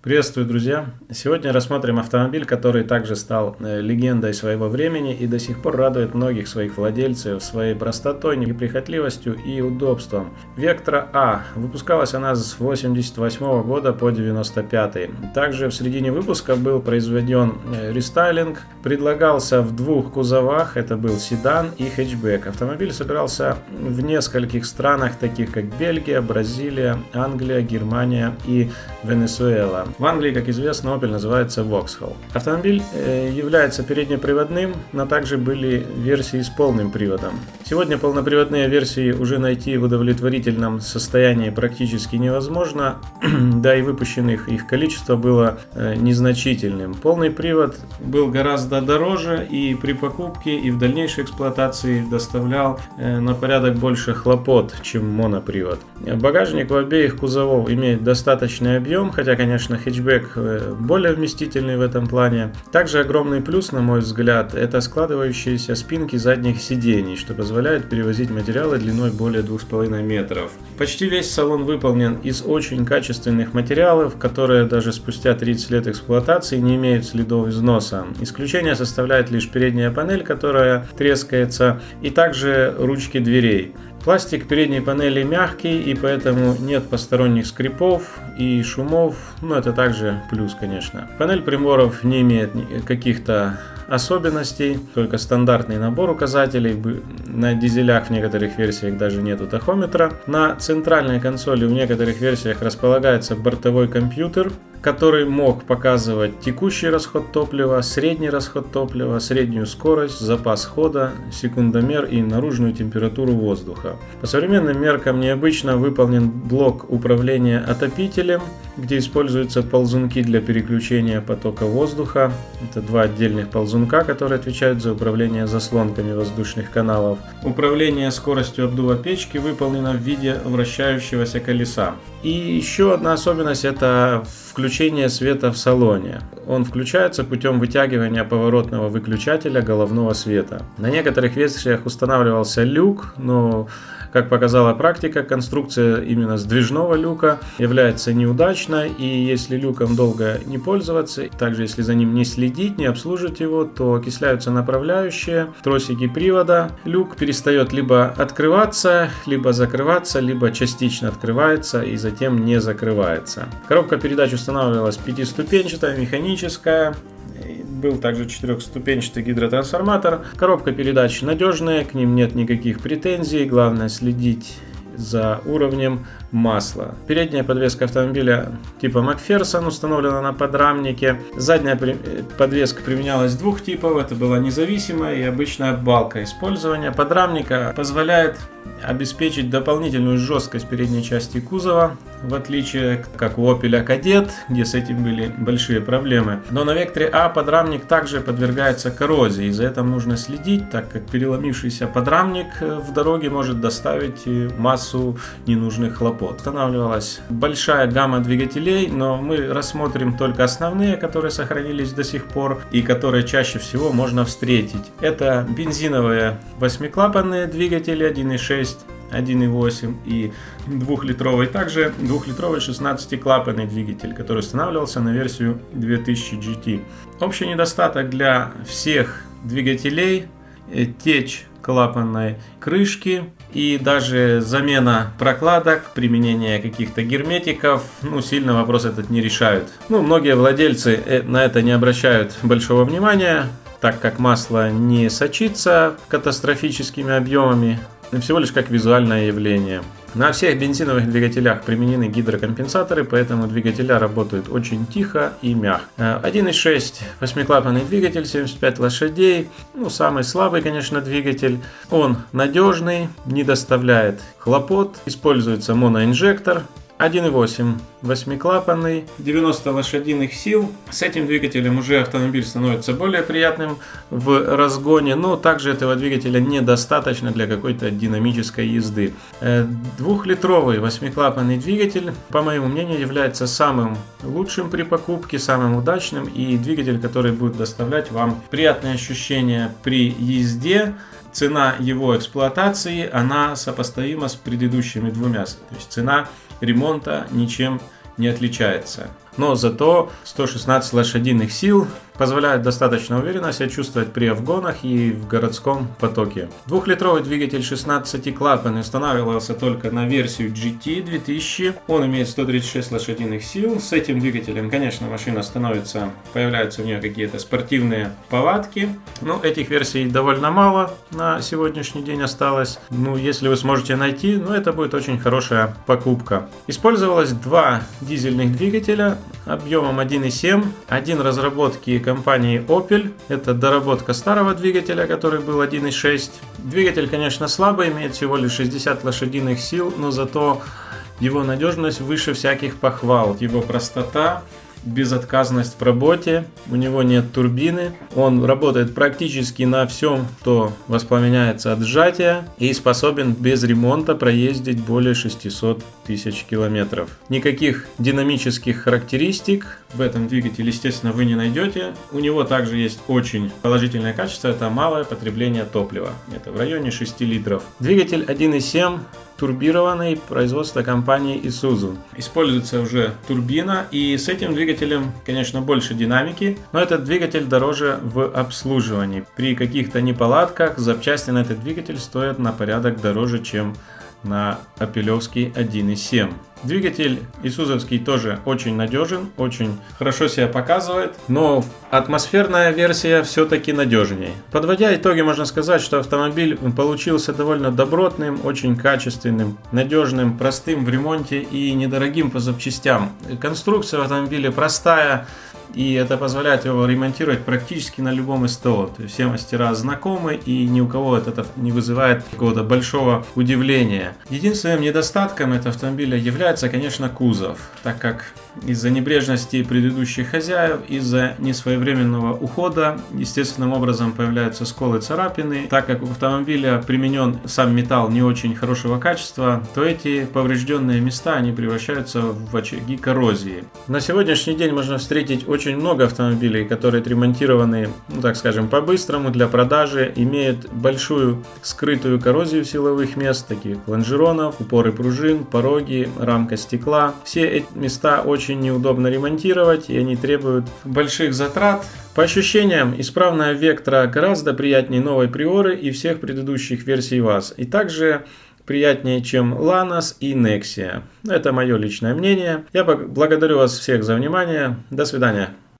Приветствую, друзья! Сегодня рассмотрим автомобиль, который также стал легендой своего времени и до сих пор радует многих своих владельцев своей простотой, неприхотливостью и удобством. Vectra A. Выпускалась она с 1988 года по 1995. Также в середине выпуска был произведен рестайлинг. Предлагался в двух кузовах, это был седан и хэтчбэк. Автомобиль собирался в нескольких странах, таких как Бельгия, Бразилия, Англия, Германия и Венесуэла. В Англии, как известно, Opel называется Vauxhall. Автомобиль является переднеприводным, но также были версии с полным приводом. Сегодня полноприводные версии уже найти в удовлетворительном состоянии практически невозможно, да и выпущенных их количество было незначительным. Полный привод был гораздо дороже и при покупке, и в дальнейшей эксплуатации доставлял на порядок больше хлопот, чем монопривод. Багажник у обеих кузовов имеет достаточный объем, хотя, конечно, хэтчбэк более вместительный в этом плане. Также огромный плюс, на мой взгляд, это складывающиеся спинки задних сидений, что позволяет перевозить материалы длиной более 2,5 метров. Почти весь салон выполнен из очень качественных материалов, которые даже спустя 30 лет эксплуатации не имеют следов износа. Исключение составляет лишь передняя панель, которая трескается, и также ручки дверей. Пластик передней панели мягкий, и поэтому нет посторонних скрипов и шумов, но это также плюс, конечно. Панель приборов не имеет каких-то особенностей, только стандартный набор указателей. На дизелях в некоторых версиях даже нету тахометра. На центральной консоли в некоторых версиях располагается бортовой компьютер, который мог показывать текущий расход топлива, средний расход топлива, среднюю скорость, запас хода, секундомер и наружную температуру воздуха. По современным меркам необычно выполнен блок управления отопителем, где используются ползунки для переключения потока воздуха. Это два отдельных ползунка, которые отвечают за управление заслонками воздушных каналов. Управление скоростью обдува печки выполнено в виде вращающегося колеса. И еще одна особенность — это включение света в салоне. Он включается путем вытягивания поворотного выключателя головного света. На некоторых версиях устанавливался люк, но, как показала практика, конструкция именно сдвижного люка является неудачной, и если люком долго не пользоваться, также если за ним не следить, не обслуживать его, то окисляются направляющие, тросики привода. Люк перестает либо открываться, либо закрываться, либо частично открывается и затем не закрывается. Коробка передач устанавливалась пятиступенчатая, механическая. Был также четырехступенчатый гидротрансформатор. Коробка передач надежная, к ним нет никаких претензий. Главное следить за уровнем масла. Передняя подвеска автомобиля типа Макферсон установлена на подрамнике. Задняя подвеска применялась двух типов. Это была независимая и обычная балка. Использование подрамника позволяет обеспечить дополнительную жесткость передней части кузова, в отличие как у Opel Kadett, где с этим были большие проблемы. Но на Vectra A подрамник также подвергается коррозии, и за этим нужно следить, так как переломившийся подрамник в дороге может доставить массу ненужных хлопот. Устанавливалась большая гамма двигателей, но мы рассмотрим только основные, которые сохранились до сих пор и которые чаще всего можно встретить. Это бензиновые восьмиклапанные двигатели 1.6, 1.8 и 2-литровый, также 2-литровый 16-клапанный двигатель, который устанавливался на версию 2000 GT. Общий недостаток для всех двигателей — течь клапанной крышки и даже замена прокладок, применение каких-то герметиков, сильно вопрос этот не решают. Многие владельцы на это не обращают большого внимания, так как масло не сочится катастрофическими объемами, всего лишь как визуальное явление. На всех бензиновых двигателях применены гидрокомпенсаторы, поэтому двигателя работают очень тихо и мягко. 1.6 восьмиклапанный двигатель, 75 лошадей, самый слабый, конечно, двигатель. Он надежный, не доставляет хлопот, используется моноинжектор. 1.8 восьмиклапанный, 90 лошадиных сил. С этим двигателем уже автомобиль становится более приятным в разгоне, но также этого двигателя недостаточно для какой-то динамической езды. 2-литровый восьмиклапанный двигатель, по моему мнению, является самым лучшим при покупке, самым удачным, и двигатель, который будет доставлять вам приятные ощущения при езде. Цена его эксплуатации, она сопоставима с предыдущими двумя, то есть цена ремонта ничем не отличается. но зато 116 лошадиных сил позволяет достаточно уверенно себя чувствовать при обгонах и в городском потоке. Двухлитровый двигатель 16-клапанный устанавливался только на версию GT 2000. Он имеет 136 лошадиных сил. С этим двигателем, конечно, машина появляются у нее какие-то спортивные повадки. Но этих версий довольно мало на сегодняшний день осталось. Если вы сможете найти, это будет очень хорошая покупка. Использовалось два дизельных двигателя объемом 1.7. Один разработки компании Opel. Это доработка старого двигателя, который был 1.6. Двигатель, конечно, слабый, имеет всего лишь 60 лошадиных сил, но зато его надежность выше всяких похвал. Его простота, безотказность в работе, у него нет турбины, он работает практически на всем, что воспламеняется от сжатия, и способен без ремонта проездить более 600 тысяч километров. Никаких динамических характеристик в этом двигателе, естественно, вы не найдете. У него также есть очень положительное качество, это малое потребление топлива, это в районе 6 литров. Двигатель 1.7 турбированный, производство компании Isuzu. Используется уже турбина, и с этим двигателем, конечно, больше динамики, но этот двигатель дороже в обслуживании. При каких-то неполадках запчасти на этот двигатель стоят на порядок дороже, чем на опелевский 1.7. Двигатель исузовский тоже очень надежен, очень хорошо себя показывает, но атмосферная версия все-таки надежнее. Подводя итоги, можно сказать, что автомобиль получился довольно добротным, очень качественным, надежным, простым в ремонте и недорогим по запчастям. Конструкция в автомобиле простая, и это позволяет его ремонтировать практически на любом СТО. То есть все мастера знакомы, и ни у кого это не вызывает какого-то большого удивления. Единственным недостатком этого автомобиля является, конечно, кузов, так как из-за небрежности предыдущих хозяев, из-за несвоевременного ухода, естественным образом появляются сколы, царапины. Так как у автомобиля применен сам металл не очень хорошего качества, то эти поврежденные места, они превращаются в очаги коррозии. На сегодняшний день можно встретить очень много автомобилей, которые отремонтированы, так скажем, по-быстрому для продажи, имеют большую скрытую коррозию силовых мест, таких лонжеронов, упоры пружин, пороги, рамка стекла. Все эти места очень неудобно ремонтировать, и они требуют больших затрат. По ощущениям, исправная Vectra гораздо приятнее новой Priora и всех предыдущих версий ВАЗ, и также приятнее, чем Lanos и Nexia. Это мое личное мнение. Я благодарю вас всех за внимание. До свидания.